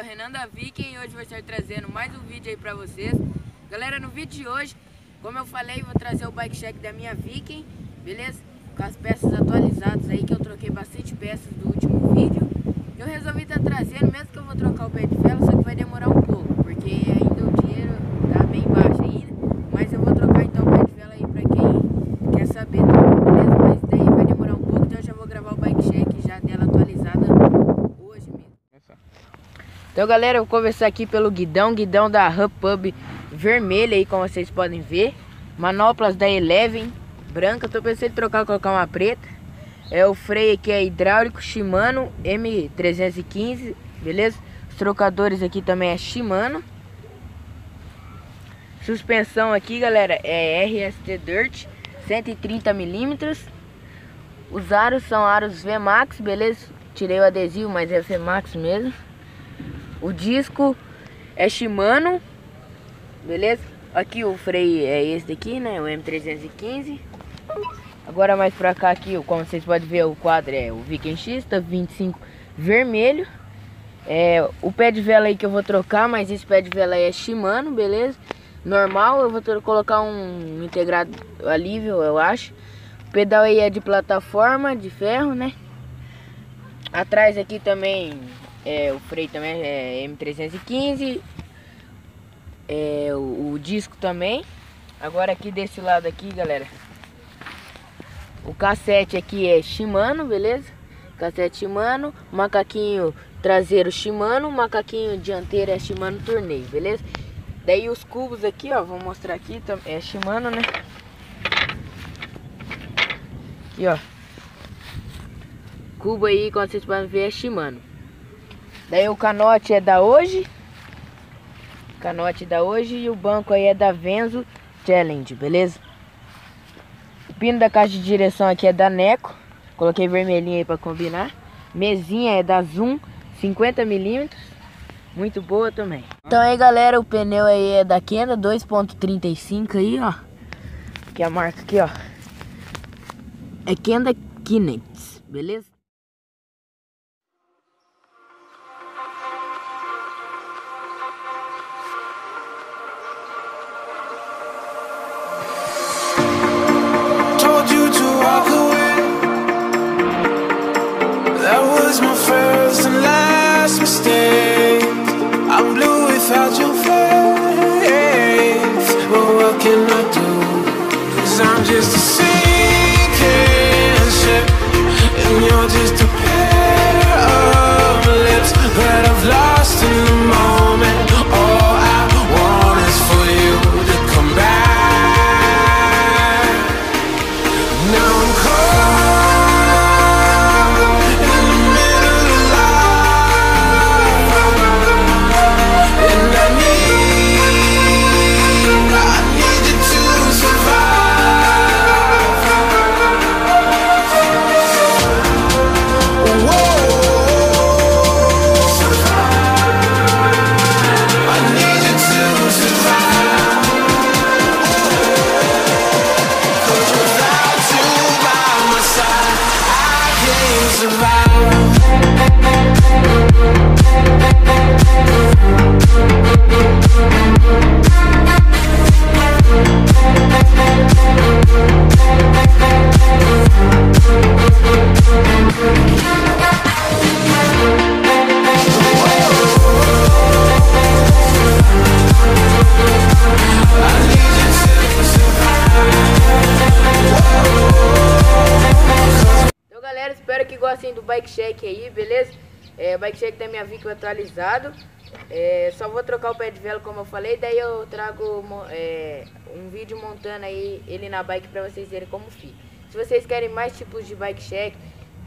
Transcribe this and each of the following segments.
Renan da Viking e hoje vou estar trazendo mais um vídeo aí pra vocês. Galera, no vídeo de hoje, como eu falei, vou trazer o bike check da minha Viking, beleza? Com as peças atualizadas aí, que eu troquei bastante peças do último vídeo. Eu resolvi estar trazendo, mesmo que eu vou trocar o pé de vela, só que vai demorar um pouco, porque ainda o dinheiro tá bem baixo ainda. Mas eu vou trocar então o pé de vela aí pra quem quer saber também, beleza? Mas daí vai demorar um pouco, então eu já vou gravar o bike check já dela atualizada hoje mesmo. Então galera, eu vou começar aqui pelo guidão da Hub Pub vermelha aí, como vocês podem ver. Manoplas da Eleven, branca, tô pensando em trocar e colocar uma preta. O freio aqui é hidráulico Shimano M315, beleza? Os trocadores aqui também é Shimano. Suspensão aqui, galera, é RST Dirt 130 mm. Os aros são aros VMAX, beleza? Tirei o adesivo, mas é VMAX mesmo. O disco é Shimano, beleza? Aqui o freio é esse daqui, né? O M315. Agora mais pra cá aqui, como vocês podem ver, o quadro é o Viking X, tá 25 vermelho. O pé de vela aí que eu vou trocar, mas esse pé de vela aí é Shimano, beleza? Normal, eu vou colocar um integrado alívio, eu acho. O pedal aí é de plataforma, de ferro, né? Atrás aqui também... o freio também é M315. O disco também. Agora aqui desse lado aqui, galera, o cassete aqui é Shimano, beleza? Cassete Shimano. Macaquinho traseiro Shimano. Macaquinho dianteiro é Shimano Tourney, beleza? Daí os cubos aqui, ó, vou mostrar aqui, é Shimano, né? Aqui, ó, cubo aí, como vocês podem ver, é Shimano. Daí o canote é da Hoje. Canote da Hoje. E o banco aí é da Venzo Challenge, beleza? O pino da caixa de direção aqui é da Neco. Coloquei vermelhinho aí pra combinar. Mesinha é da Zoom 50 mm. Muito boa também. Então aí, galera, o pneu aí é da Kenda 2.35 aí, ó. Que é a marca aqui, ó. É Kenda Kinect, beleza? Without your faith, well, what can I do? 'Cause I'm just a sinking ship, and you're just a pair of lips that I've lost in the moment. All I want is for you to come back. Now I'm caught in the middle of life, and I need you to survive. Whoa, I need you to survive. 'Cause without you by my side, I can't survive. Então galera, espero que gostem do bike check aí, beleza? O bike check da minha Viking atualizado. Só vou trocar o pé de vela, como eu falei. Daí eu trago um vídeo montando aí ele na bike pra vocês verem como fica. Se vocês querem mais tipos de bike check,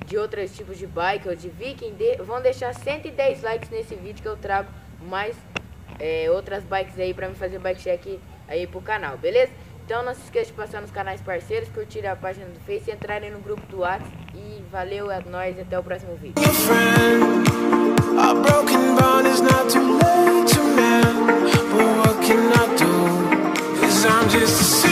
de outros tipos de bike ou de Viking, vão deixar 110 likes nesse vídeo, que eu trago mais outras bikes aí pra me fazer bike check aí pro canal, beleza? Então não se esqueça de passar nos canais parceiros, curtir a página do Face, entrarem no grupo do WhatsApp. E valeu, é nóis, até o próximo vídeo. A broken bond is not too late to mend, but what can I do? 'Cause I'm just a